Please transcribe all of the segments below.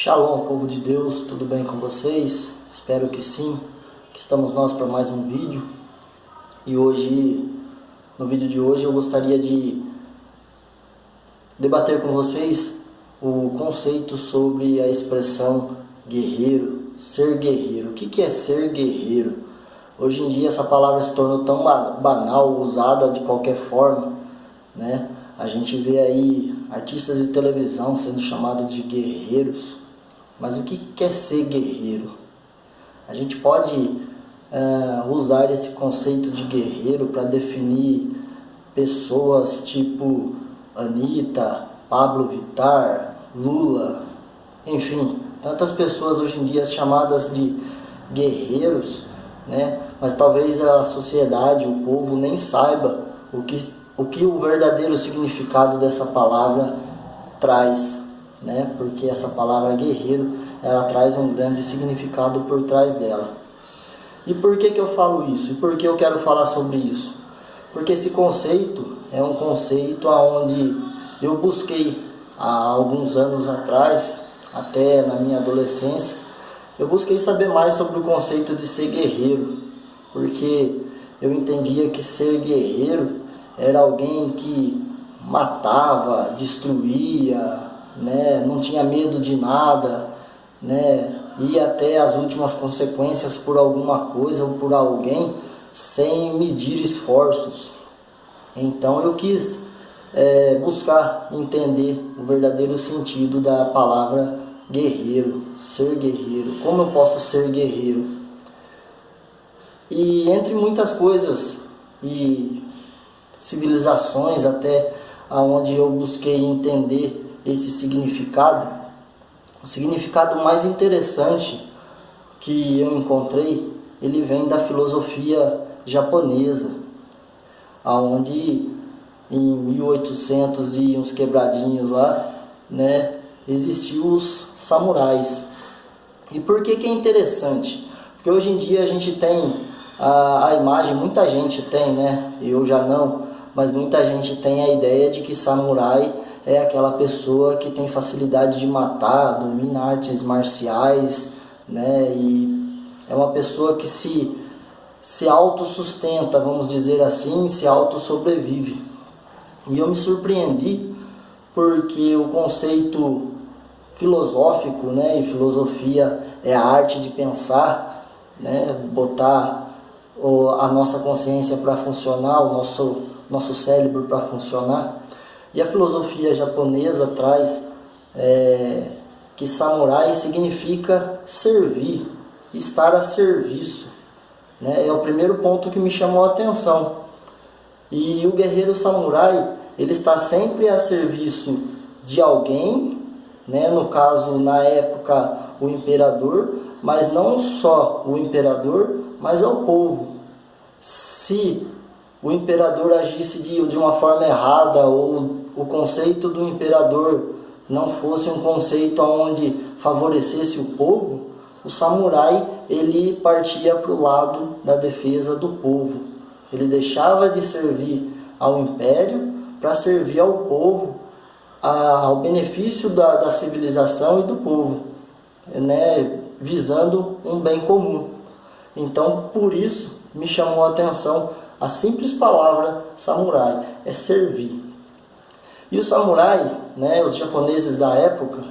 Shalom, povo de Deus, tudo bem com vocês? Espero que sim, que estamos nós para mais um vídeo. E hoje, no vídeo de hoje, eu gostaria de debater com vocês o conceito sobre a expressão guerreiro, ser guerreiro. O que é ser guerreiro? Hoje em dia essa palavra se tornou tão banal, usada de qualquer forma, né? A gente vê aí artistas de televisão sendo chamados de guerreiros. Mas o que é ser guerreiro? A gente pode usar esse conceito de guerreiro para definir pessoas tipo Anitta, Pablo Vittar, Lula, enfim, tantas pessoas hoje em dia chamadas de guerreiros, né? Mas talvez a sociedade, o povo nem saiba o que o verdadeiro significado dessa palavra traz, né? Porque essa palavra guerreiro, ela traz um grande significado por trás dela. E por que eu falo isso? E por que eu quero falar sobre isso? Porque esse conceito é um conceito onde eu busquei há alguns anos atrás, até na minha adolescência, eu busquei saber mais sobre o conceito de ser guerreiro, porque eu entendia que ser guerreiro era alguém que matava, destruía, né? Não tinha medo de nada, né? Ia até as últimas consequências por alguma coisa ou por alguém sem medir esforços. Então eu quis buscar entender o verdadeiro sentido da palavra guerreiro, ser guerreiro. Como eu posso ser guerreiro? E entre muitas coisas e civilizações até aonde eu busquei entender esse significado, o significado mais interessante que eu encontrei, ele vem da filosofia japonesa, aonde em 1800 e uns quebradinhos lá, né, existiu os samurais. E por que é interessante? Porque hoje em dia a gente tem a imagem, muita gente tem, né, eu já não, mas muita gente tem a ideia de que samurai é aquela pessoa que tem facilidade de matar, domina artes marciais, né? E é uma pessoa que se autossustenta, vamos dizer assim, se autossobrevive. E eu me surpreendi porque o conceito filosófico, né? E filosofia é a arte de pensar, né? Botar a nossa consciência para funcionar, o nosso cérebro para funcionar. E a filosofia japonesa traz que samurai significa servir, estar a serviço, né? É o primeiro ponto que me chamou a atenção. E o guerreiro samurai, ele está sempre a serviço de alguém, né? No caso, na época, o imperador, mas não só o imperador, mas ao povo. Se o imperador agisse de uma forma errada, ou o conceito do imperador não fosse um conceito onde favorecesse o povo, o samurai ele partia para o lado da defesa do povo. Ele deixava de servir ao império para servir ao povo, ao benefício da civilização e do povo, né? Visando um bem comum. Então, por isso, me chamou a atenção a simples palavra samurai, é servir. E o samurai, né, os japoneses da época,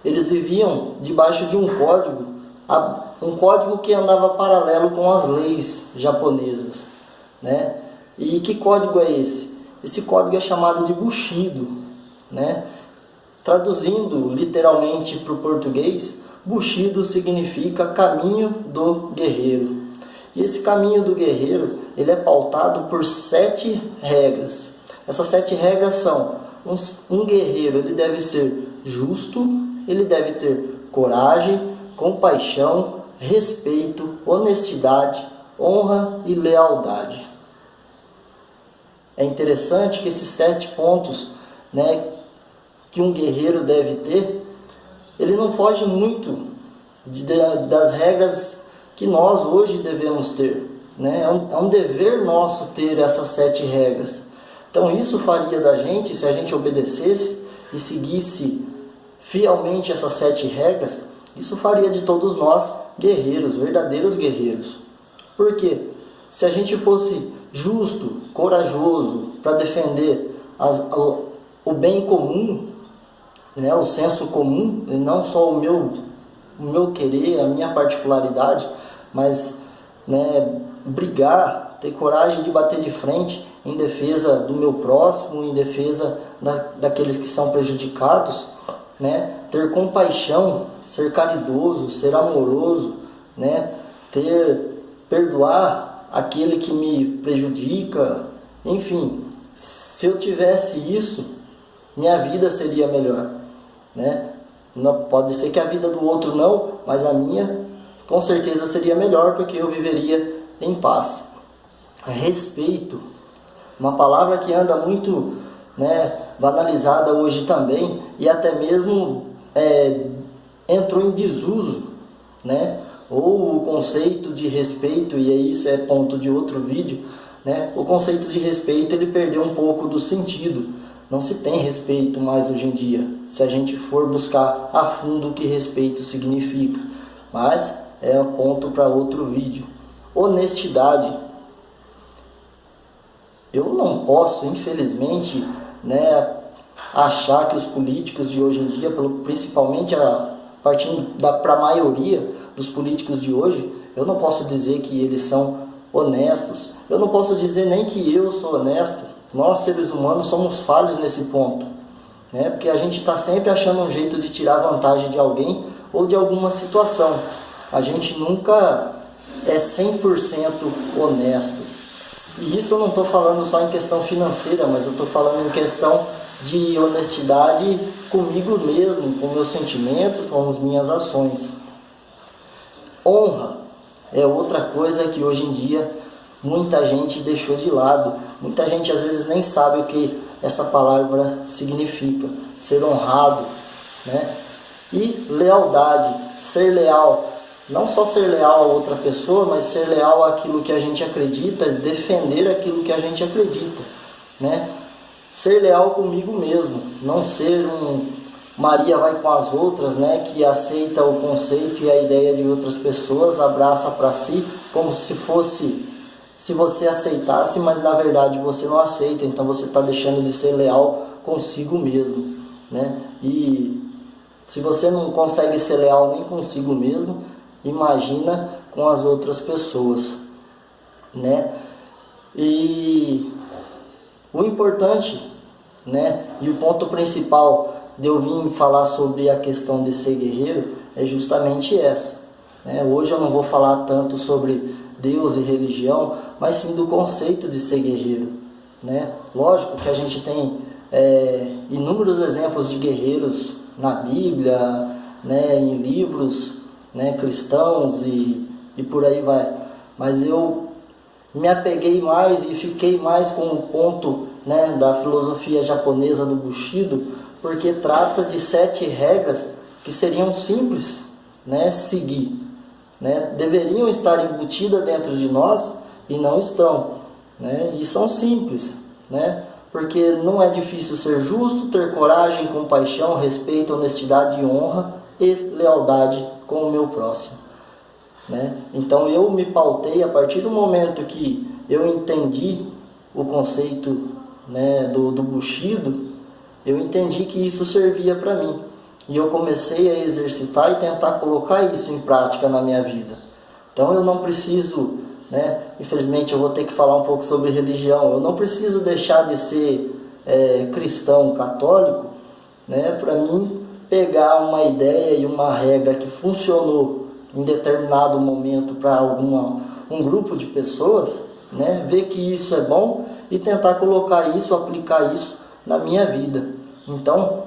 eles viviam debaixo de um código que andava paralelo com as leis japonesas, né? E que código é esse? Esse código é chamado de Bushido, né? Traduzindo literalmente para o português, Bushido significa caminho do guerreiro. E esse caminho do guerreiro, ele é pautado por 7 regras. Essas 7 regras são: um guerreiro ele deve ser justo, ele deve ter coragem, compaixão, respeito, honestidade, honra e lealdade. É interessante que esses 7 pontos, né, que um guerreiro deve ter, ele não foge muito das regras que nós hoje devemos ter, né? É um dever nosso ter essas 7 regras. Então isso faria da gente, se a gente obedecesse e seguisse fielmente essas 7 regras, isso faria de todos nós guerreiros, verdadeiros guerreiros. Por quê? Se a gente fosse justo, corajoso para defender o bem comum, né, o senso comum, e não só o meu querer, a minha particularidade, mas, né, brigar, ter coragem de bater de frente em defesa do meu próximo, em defesa daqueles que são prejudicados, né, ter compaixão, ser caridoso, ser amoroso, né, perdoar aquele que me prejudica, enfim, se eu tivesse isso, minha vida seria melhor, né? Não, pode ser que a vida do outro não, mas a minha com certeza seria melhor, porque eu viveria em paz. Respeito, uma palavra que anda muito, né, banalizada hoje também, e até mesmo entrou em desuso, né? Ou o conceito de respeito, e isso é ponto de outro vídeo, né? O conceito de respeito, ele perdeu um pouco do sentido. Não se tem respeito mais hoje em dia, se a gente for buscar a fundo o que respeito significa. Mas é ponto para outro vídeo. Honestidade. Eu não posso, infelizmente, né, achar que os políticos de hoje em dia, principalmente partindo para a maioria dos políticos de hoje, eu não posso dizer que eles são honestos. Eu não posso dizer nem que eu sou honesto. Nós, seres humanos, somos falhos nesse ponto, né? Porque a gente está sempre achando um jeito de tirar vantagem de alguém ou de alguma situação. A gente nunca é 100% honesto. E isso eu não estou falando só em questão financeira, mas eu estou falando em questão de honestidade comigo mesmo, com meus sentimentos, com as minhas ações. Honra é outra coisa que hoje em dia muita gente deixou de lado. Muita gente às vezes nem sabe o que essa palavra significa. Ser honrado, né? E lealdade, ser leal. Não só ser leal a outra pessoa, mas ser leal àquilo que a gente acredita, defender aquilo que a gente acredita, né? Ser leal comigo mesmo, não ser um Maria vai com as outras, né, que aceita o conceito e a ideia de outras pessoas, abraça para si, como se fosse, se você aceitasse, mas na verdade você não aceita, então você está deixando de ser leal consigo mesmo, né? E se você não consegue ser leal nem consigo mesmo, imagina com as outras pessoas, né? E o importante, né, e o ponto principal de eu vir falar sobre a questão de ser guerreiro é justamente essa, né? Hoje eu não vou falar tanto sobre Deus e religião, mas sim do conceito de ser guerreiro, né? Lógico que a gente tem inúmeros exemplos de guerreiros na Bíblia, né, em livros, né, cristãos e por aí vai, mas eu me apeguei mais e fiquei mais com o ponto, né, da filosofia japonesa do Bushido, porque trata de 7 regras que seriam simples, né, seguir, né, deveriam estar embutidas dentro de nós e não estão, né, e são simples, né, porque não é difícil ser justo, ter coragem, compaixão, respeito, honestidade e honra e lealdade com o meu próximo, né? Então eu me pautei a partir do momento que eu entendi o conceito, né, do Bushido, eu entendi que isso servia para mim e eu comecei a exercitar e tentar colocar isso em prática na minha vida. Então eu não preciso, né, infelizmente eu vou ter que falar um pouco sobre religião, eu não preciso deixar de ser cristão católico, né, para mim pegar uma ideia e uma regra que funcionou em determinado momento para um grupo de pessoas, né, ver que isso é bom e tentar colocar isso, aplicar isso na minha vida. Então,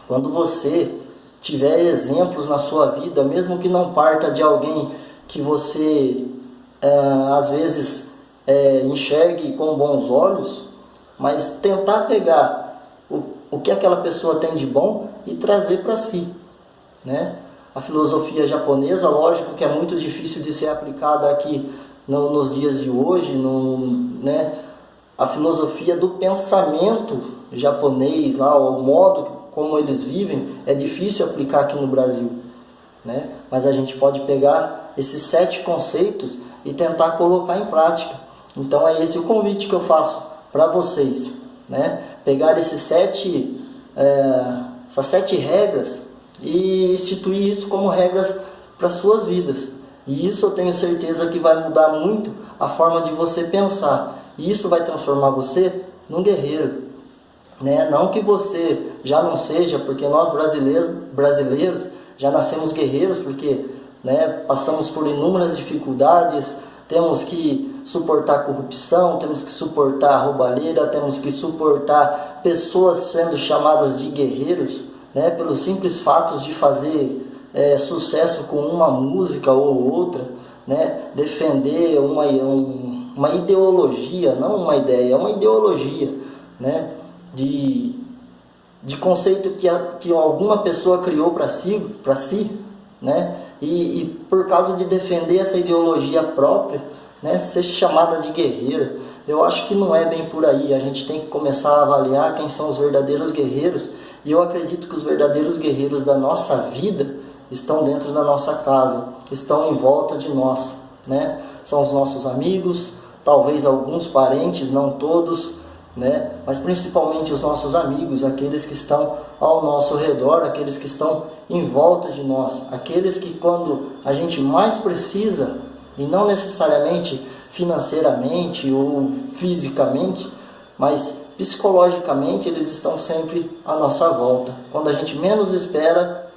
quando você tiver exemplos na sua vida, mesmo que não parta de alguém que você às vezes enxergue com bons olhos, mas tentar pegar o que aquela pessoa tem de bom e trazer para si, né? A filosofia japonesa, lógico que é muito difícil de ser aplicada aqui nos dias de hoje, né? A filosofia do pensamento japonês, lá, o modo como eles vivem, é difícil aplicar aqui no Brasil, né? Mas a gente pode pegar esses 7 conceitos e tentar colocar em prática. Então é esse o convite que eu faço para vocês, né? Pegar essas 7 regras e instituir isso como regras para suas vidas. E isso eu tenho certeza que vai mudar muito a forma de você pensar. E isso vai transformar você num guerreiro, né? Não que você já não seja, porque nós brasileiros já nascemos guerreiros, porque, né, passamos por inúmeras dificuldades, temos que suportar corrupção, temos que suportar roubalheira, temos que suportar pessoas sendo chamadas de guerreiros, né, pelos simples fatos de fazer sucesso com uma música ou outra, né, defender uma ideologia, não uma ideia, é uma ideologia, né, de conceito que alguma pessoa criou para si, né, e por causa de defender essa ideologia própria, né, ser chamada de guerreira. Eu acho que não é bem por aí. A gente tem que começar a avaliar quem são os verdadeiros guerreiros, e eu acredito que os verdadeiros guerreiros da nossa vida estão dentro da nossa casa, estão em volta de nós, né? São os nossos amigos, talvez alguns parentes, não todos, né? Mas principalmente os nossos amigos, aqueles que estão ao nosso redor, aqueles que estão em volta de nós, aqueles que quando a gente mais precisa, e não necessariamente financeiramente ou fisicamente, mas psicologicamente, eles estão sempre à nossa volta. Quando a gente menos espera,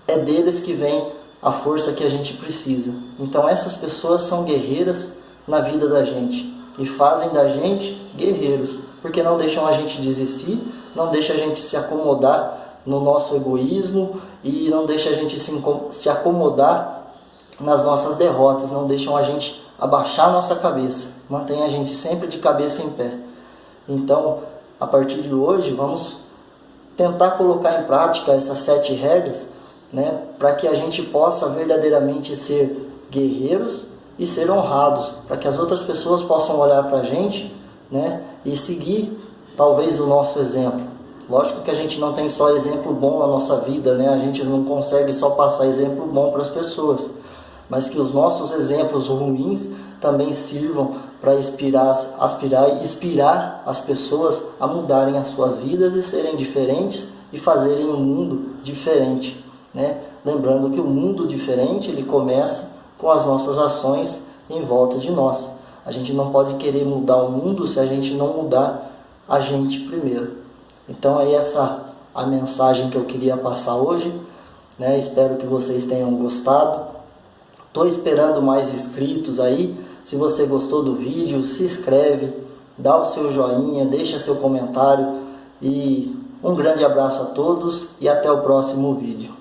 é deles que vem a força que a gente precisa. Então essas pessoas são guerreiras na vida da gente e fazem da gente guerreiros, porque não deixam a gente desistir, não deixam a gente se acomodar no nosso egoísmo e não deixam a gente se acomodar nas nossas derrotas, não deixam a gente abaixar a nossa cabeça, mantém a gente sempre de cabeça em pé. Então, a partir de hoje, vamos tentar colocar em prática essas 7 regras, né, para que a gente possa verdadeiramente ser guerreiros e ser honrados, para que as outras pessoas possam olhar para a gente, né, e seguir talvez o nosso exemplo. Lógico que a gente não tem só exemplo bom na nossa vida, né, a gente não consegue só passar exemplo bom para as pessoas, mas que os nossos exemplos ruins também sirvam para inspirar as pessoas a mudarem as suas vidas e serem diferentes e fazerem um mundo diferente, né? Lembrando que o mundo diferente ele começa com as nossas ações em volta de nós. A gente não pode querer mudar o mundo se a gente não mudar a gente primeiro. Então é essa a mensagem que eu queria passar hoje, né? Espero que vocês tenham gostado. Estou esperando mais inscritos aí. Se você gostou do vídeo, se inscreve, dá o seu joinha, deixa seu comentário e um grande abraço a todos e até o próximo vídeo.